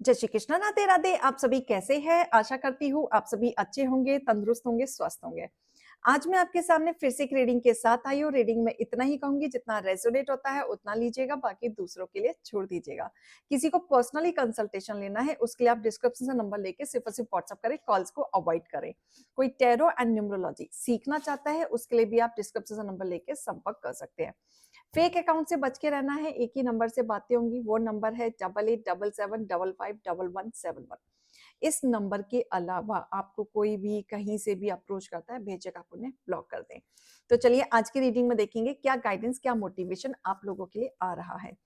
जय श्री कृष्ण, राधे राधे। आप सभी कैसे हैं? आशा करती हूँ आप सभी अच्छे होंगे, तंदुरुस्त होंगे, स्वस्थ होंगे। आज मैं आपके सामने फिर से एक रीडिंग के साथ आई हूँ। रीडिंग में इतना ही कहूंगी, जितना रेजोनेट होता है उतना लीजिएगा, बाकी दूसरों के लिए छोड़ दीजिएगा। किसी को पर्सनली कंसल्टेशन लेना है उसके लिए आप डिस्क्रिप्शन से नंबर लेके सिर्फ और सिर्फ व्हाट्सअप करें, कॉल्स को अवॉइड करें। कोई टैरो एंड न्यूमरोलॉजी सीखना चाहता है उसके लिए भी आप डिस्क्रिप्शन से नंबर लेके संपर्क कर सकते हैं। फेक अकाउंट से बच के रहना है। एक ही नंबर से बातें होंगी, वो नंबर है 8877755571। इस नंबर के अलावा आपको कोई भी कहीं से भी अप्रोच करता है, बेझक आप उन्हें ब्लॉक कर दें। तो चलिए आज की रीडिंग में देखेंगे क्या गाइडेंस, क्या मोटिवेशन आप लोगों के लिए आ रहा है।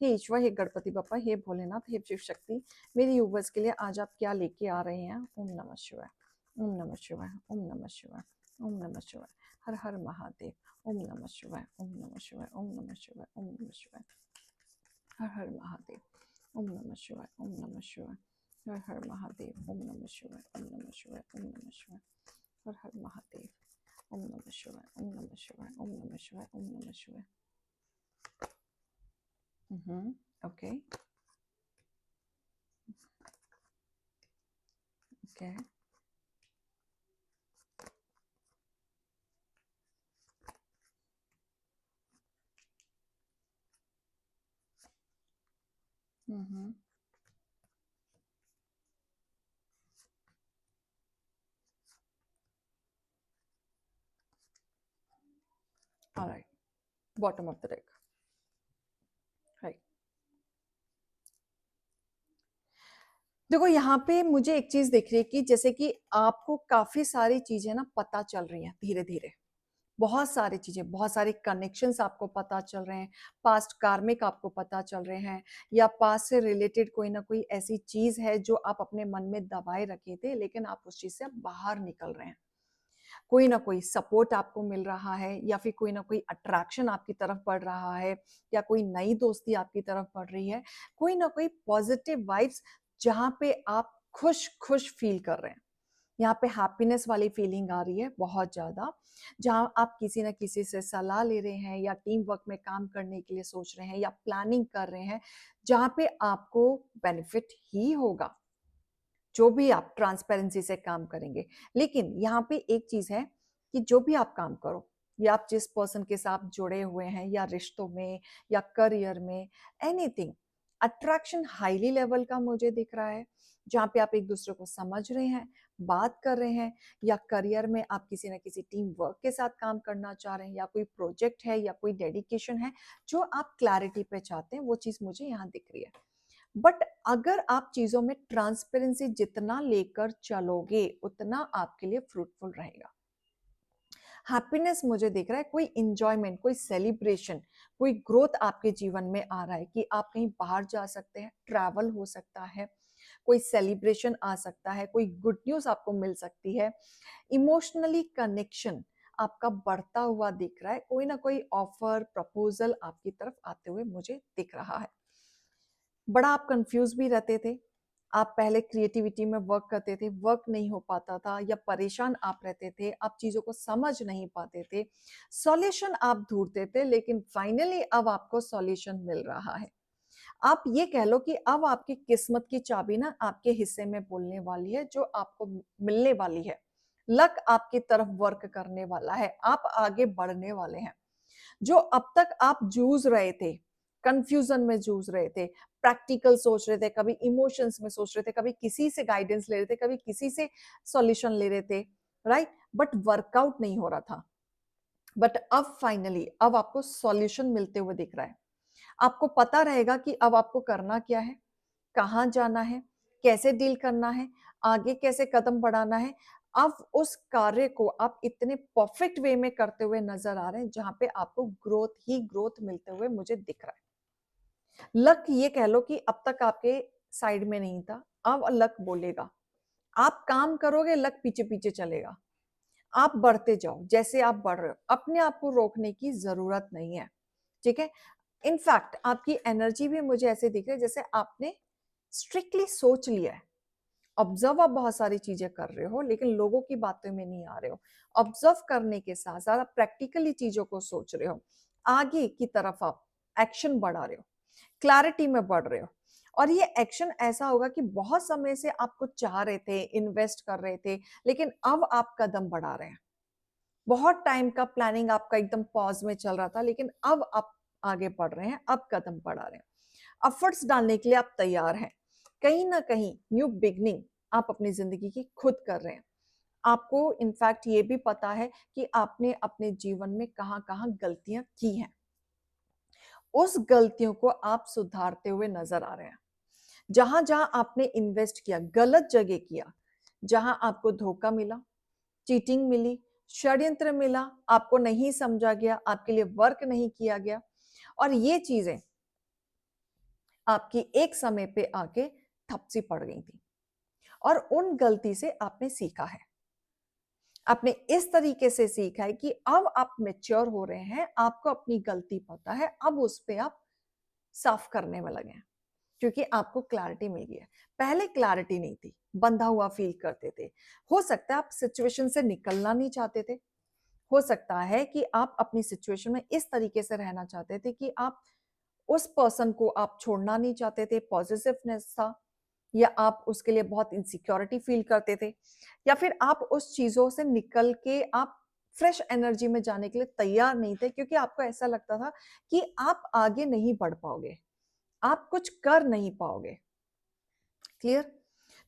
हे ईश्वर, हे गणपति बप्पा, हे भोलेनाथ, हे शिव शक्ति, मेरी यूवर्स के लिए आज आप क्या लेके आ रहे हैं। ओम नमः शिवाय, ओम नमः शिवाय, ओम नमः शिवाय, ओम नमः शिवाय। हर हर महादेव। ओम नमः शिवाय, ओम नमः शिवाय, ओम नमः शिवाय, ओम नमः शिवाय। हर हर महादेव। ओम नमः शिवाय, ओम नमः शिवाय, हर हर महादेव। ओम नमः शिवाय, ओम नमः शिवाय, ओम नमः शिवाय, हर हर महादेव। ओम नमः शिवाय, ओम नमः शिवाय, ओम नमः शिवाय, ओम नमः शिवाय। Okay okay. Alright, bottom of the deck. Right, देखो यहाँ पे मुझे एक चीज दिख रही है कि जैसे कि आपको काफी सारी चीजें ना पता चल रही हैं धीरे धीरे। बहुत सारी चीजें, बहुत सारे कनेक्शंस आपको पता चल रहे हैं, पास्ट कार्मिक आपको पता चल रहे हैं, या पास्ट से रिलेटेड कोई ना कोई ऐसी चीज है जो आप अपने मन में दबाए रखे थे, लेकिन आप उस चीज से अब बाहर निकल रहे हैं। कोई ना कोई सपोर्ट आपको मिल रहा है, या फिर कोई ना कोई अट्रैक्शन आपकी तरफ बढ़ रहा है, या कोई नई दोस्ती आपकी तरफ बढ़ रही है, कोई ना कोई पॉजिटिव वाइब्स जहां पे आप खुश खुश फील कर रहे हैं। यहाँ पे हैप्पीनेस वाली फीलिंग आ रही है बहुत ज्यादा, जहां आप किसी ना किसी से सलाह ले रहे हैं, या टीम वर्क में काम करने के लिए सोच रहे हैं, या प्लानिंग कर रहे हैं, जहां पे आपको बेनिफिट ही होगा जो भी आप ट्रांसपेरेंसी से काम करेंगे। लेकिन यहाँ पे एक चीज है कि जो भी आप काम करो, या आप जिस पर्सन के साथ जुड़े हुए हैं, या रिश्तों में, या करियर में, एनीथिंग, अट्रैक्शन हाईली लेवल का मुझे दिख रहा है, जहाँ पे आप एक दूसरे को समझ रहे हैं, बात कर रहे हैं, या करियर में आप किसी न किसी टीम वर्क के साथ काम करना चाह रहे हैं, या कोई प्रोजेक्ट है, या कोई डेडिकेशन है जो आप क्लैरिटी पे चाहते हैं, वो चीज मुझे यहाँ दिख रही है। बट अगर आप चीजों में ट्रांसपेरेंसी जितना लेकर चलोगे उतना आपके लिए फ्रूटफुल रहेगा। हैप्पीनेस मुझे दिख रहा है, कोई इंजॉयमेंट, कोई सेलिब्रेशन, कोई ग्रोथ आपके जीवन में आ रहा है कि आप कहीं बाहर जा सकते हैं, ट्रैवल हो सकता है, कोई सेलिब्रेशन आ सकता है, कोई गुड न्यूज आपको मिल सकती है। इमोशनली कनेक्शन आपका बढ़ता हुआ दिख रहा है, कोई ना कोई ऑफर, प्रपोजल आपकी तरफ आते हुए मुझे दिख रहा है। बड़ा आप कंफ्यूज भी रहते थे, आप पहले क्रिएटिविटी में वर्क करते थे, वर्क नहीं हो पाता था, या परेशान आप रहते थे, आप चीजों को समझ नहीं पाते थे, सॉल्यूशन आप ढूंढते थे, लेकिन फाइनली अब आपको सॉल्यूशन मिल रहा है। आप ये कह लो कि अब आपकी किस्मत की चाबी ना आपके हिस्से में बोलने वाली है, जो आपको मिलने वाली है। लक आपकी तरफ वर्क करने वाला है, आप आगे बढ़ने वाले हैं। जो अब तक आप जूझ रहे थे, कंफ्यूजन में जूझ रहे थे, प्रैक्टिकल सोच रहे थे, कभी इमोशंस में सोच रहे थे, कभी किसी से गाइडेंस ले रहे थे, कभी किसी से सॉल्यूशन ले रहे थे, राइट, बट वर्कआउट नहीं हो रहा था। बट अब फाइनली अब आपको सॉल्यूशन मिलते हुए दिख रहा है। आपको पता रहेगा कि अब आपको करना क्या है, कहाँ जाना है, कैसे डील करना है, आगे कैसे कदम बढ़ाना है। अब उस कार्य को आप इतने परफेक्ट वे में करते हुए नजर आ रहे हैं, जहां पे आपको ग्रोथ ही ग्रोथ मिलते हुए मुझे दिख रहा है। लक ये कह लो कि अब तक आपके साइड में नहीं था, अब लक बोलेगा। आप काम करोगे, लक पीछे पीछे चलेगा। आप बढ़ते जाओ, जैसे आप बढ़ रहे हो, अपने आप को रोकने की जरूरत नहीं है। ठीक है। इनफैक्ट आपकी एनर्जी भी मुझे ऐसे दिख रही है जैसे आपने स्ट्रिक्टली सोच लिया है। ऑब्जर्व आप बहुत सारी चीजें कर रहे हो, लेकिन लोगों की बातों में नहीं आ रहे हो। ऑब्जर्व करने के साथ साथ आप प्रैक्टिकली चीजों को सोच रहे हो, आगे की तरफ आप एक्शन बढ़ा रहे हो, क्लैरिटी में बढ़ रहे हो। और ये एक्शन ऐसा होगा कि बहुत समय से आप कुछ चाह रहे थे, इन्वेस्ट कर रहे थे, लेकिन अब आप कदम बढ़ा रहे हैं। बहुत टाइम का प्लानिंग आपका एकदम पॉज में चल रहा था, लेकिन अब आप आगे बढ़ रहे हैं, अब कदम बढ़ा रहे हैं, एफर्ट्स डालने के लिए आप तैयार हैं। कहीं ना कहीं न्यू बिगनिंग आप अपनी जिंदगी की खुद कर रहे हैं। आपको इनफैक्ट ये भी पता है कि आपने अपने जीवन में कहां कहां गलतियां की हैं। उस गलतियों को आप सुधारते हुए नजर आ रहे हैं। जहां जहां आपने इन्वेस्ट किया, गलत जगह किया, जहां आपको धोखा मिला, चीटिंग मिली, षड्यंत्र मिला, आपको नहीं समझा गया, आपके लिए वर्क नहीं किया गया, और ये चीजें आपकी एक समय पे आके ठप सी पड़ गई थी, और उन गलती से आपने सीखा है। आपने इस तरीके से सीखा है कि अब आप मैच्योर हो रहे हैं, आपको अपनी गलती पता है, अब उस पे आप साफ करने में लगे हैं, क्योंकि आपको क्लैरिटी मिल गई है। पहले क्लैरिटी नहीं थी, बंधा हुआ फील करते थे। हो सकता है आप सिचुएशन से निकलना नहीं चाहते थे, हो सकता है कि आप अपनी सिचुएशन में इस तरीके से रहना चाहते थे कि आप उस पर्सन को आप छोड़ना नहीं चाहते थे, पॉजिटिवनेस था, या आप उसके लिए बहुत इनसिक्योरिटी फील करते थे, या फिर आप उस चीजों से निकल के आप फ्रेश एनर्जी में जाने के लिए तैयार नहीं थे, क्योंकि आपको ऐसा लगता था कि आप आगे नहीं बढ़ पाओगे, आप कुछ कर नहीं पाओगे। क्लियर?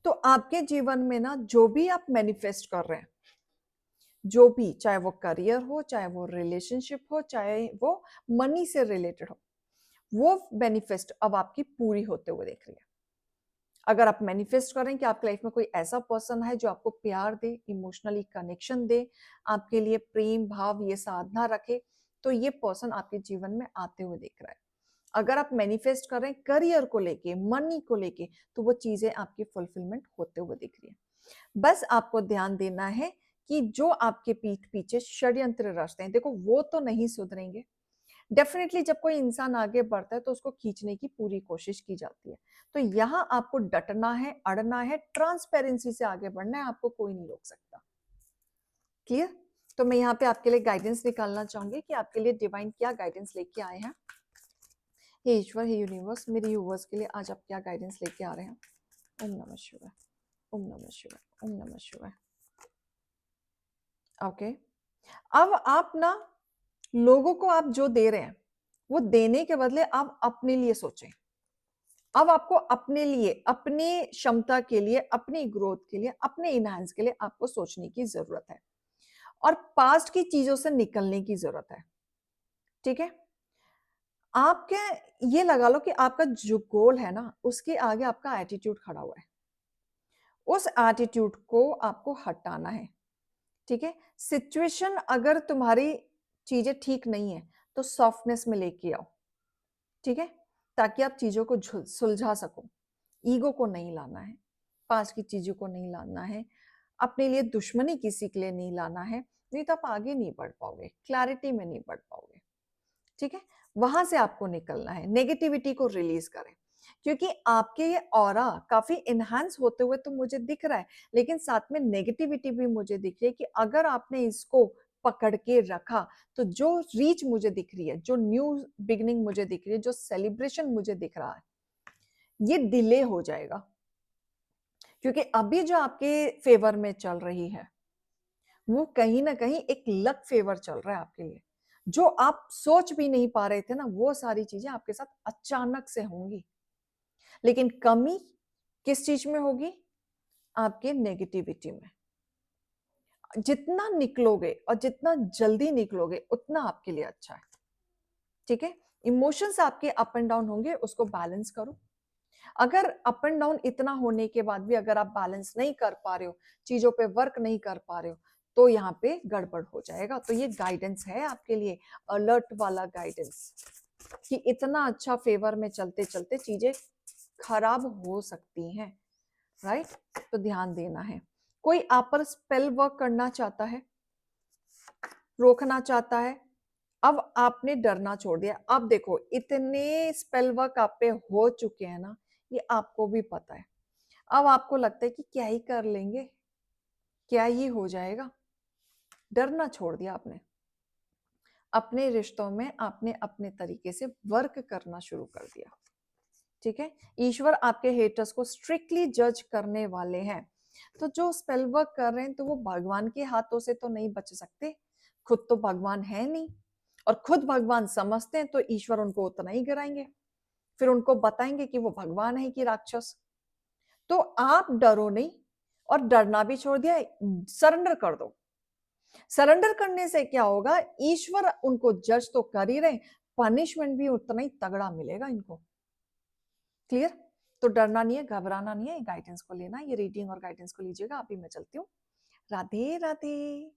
तो आपके जीवन में ना जो भी आप मैनिफेस्ट कर रहे हैं, जो भी, चाहे वो करियर हो, चाहे वो रिलेशनशिप हो, चाहे वो मनी से रिलेटेड हो, वो मैनिफेस्ट अब आपकी पूरी होते हुए देख रही है। अगर आप मैनिफेस्ट करें कि आपकी लाइफ में कोई ऐसा पर्सन है जो आपको प्यार दे, इमोशनली कनेक्शन दे, आपके लिए प्रेम भाव ये साधना रखे, तो ये पर्सन आपके जीवन में आते हुए दिख रहा है। अगर आप मैनिफेस्ट करें करियर को लेके, मनी को लेके, तो वो चीजें आपकी फुलफिलमेंट होते हुए दिख रही है। बस आपको ध्यान देना है कि जो आपके पीठ पीछे षड्यंत्र रचते हैं, देखो वो तो नहीं सुधरेंगे। डेफिनेटली जब कोई इंसान आगे बढ़ता है तो उसको खींचने की पूरी कोशिश की जाती है। तो यहाँ आपको डटना है, अड़ना है, ट्रांसपेरेंसी से आगे बढ़ना है, आपको कोई नहीं रोक सकता। क्लियर? तो मैं यहाँ पे आपके लिए गाइडेंस निकालना चाहूंगी कि आपके लिए डिवाइन क्या गाइडेंस लेके आए हैं। हे ईश्वर, हे यूनिवर्स, मेरे व्यूअर्स के लिए आज आप क्या गाइडेंस लेके आ रहे हैं। ओम नमः शिवाय, ओम नमः शिवाय, ओम नमः शिवाय। ओके, अब आप ना लोगों को आप जो दे रहे हैं, वो देने के बदले आप अपने लिए सोचें। अब आपको अपने लिए, अपनी क्षमता के लिए, अपनी ग्रोथ के लिए, अपने इनहांस के लिए आपको सोचने की जरूरत है, और पास्ट की चीजों से निकलने की जरूरत है। ठीक है? आपके, ये लगा लो कि आपका जो गोल है ना, उसके आगे आपका एटीट्यूड खड़ा हुआ है। उस एटीट्यूड को आपको हटाना है। ठीक है? सिचुएशन अगर तुम्हारी चीजें ठीक नहीं है तो सॉफ्टनेस में लेके आओ। ठीक है? ताकि आप चीजों को सुलझा सको। ईगो को नहीं लाना है, पास की चीजों को नहीं लाना है, अपने लिए दुश्मनी किसी के लिए नहीं लाना है, नहीं तो आप आगे नहीं बढ़ पाओगे, क्लैरिटी में नहीं बढ़ पाओगे। ठीक है? वहां से आपको निकलना है, नेगेटिविटी को रिलीज करें, क्योंकि आपके ये ऑरा काफी इनहांस होते हुए तो मुझे दिख रहा है, लेकिन साथ में नेगेटिविटी भी मुझे दिख रही है कि अगर आपने इसको पकड़ के रखा तो जो रीच मुझे दिख रही है, जो न्यू बिगनिंग मुझे दिख रही है, जो सेलिब्रेशन मुझे दिख रहा है, ये डिले हो जाएगा। क्योंकि अभी जो आपके फेवर में चल रही है वो कहीं ना कहीं एक लक फेवर चल रहा है आपके लिए। जो आप सोच भी नहीं पा रहे थे ना, वो सारी चीजें आपके साथ अचानक से होंगी। लेकिन कमी किस चीज में होगी? आपके नेगेटिविटी में। जितना निकलोगे और जितना जल्दी निकलोगे उतना आपके लिए अच्छा है। ठीक है? इमोशंस आपके अप एंड डाउन होंगे, उसको बैलेंस करो। अगर अप एंड डाउन इतना होने के बाद भी अगर आप बैलेंस नहीं कर पा रहे हो, चीजों पे वर्क नहीं कर पा रहे हो, तो यहाँ पे गड़बड़ हो जाएगा। तो ये गाइडेंस है आपके लिए, अलर्ट वाला गाइडेंस, कि इतना अच्छा फेवर में चलते चलते चीजें खराब हो सकती हैं। राइट? तो ध्यान देना है। कोई आप पर स्पेल वर्क करना चाहता है, रोकना चाहता है, अब आपने डरना छोड़ दिया। अब देखो, इतने स्पेल वर्क आप पे हो चुके हैं ना, ये आपको भी पता है। अब आपको लगता है कि क्या ही कर लेंगे, क्या ही हो जाएगा। डरना छोड़ दिया आपने। अपने रिश्तों में आपने अपने तरीके से वर्क करना शुरू कर दिया। ठीक है? ईश्वर आपके हेटर्स को स्ट्रिक्टली जज करने वाले हैं। तो जो स्पेल वर्क कर रहे हैं तो वो भगवान के हाथों से तो नहीं बच सकते, खुद तो भगवान है नहीं, और खुद भगवान समझते हैं तो ईश्वर उनको उतना ही गिराएंगे, फिर उनको बताएंगे कि वो भगवान है कि राक्षस। तो आप डरो नहीं, और डरना भी छोड़ दिया, सरेंडर कर दो। सरेंडर करने से क्या होगा, ईश्वर उनको जज तो कर ही रहे, पनिशमेंट भी उतना ही तगड़ा मिलेगा इनको। क्लियर? तो डरना नहीं है, घबराना नहीं है, गाइडेंस को लेना, ये रीडिंग और गाइडेंस को लीजिएगा। अभी मैं चलती हूँ। राधे राधे।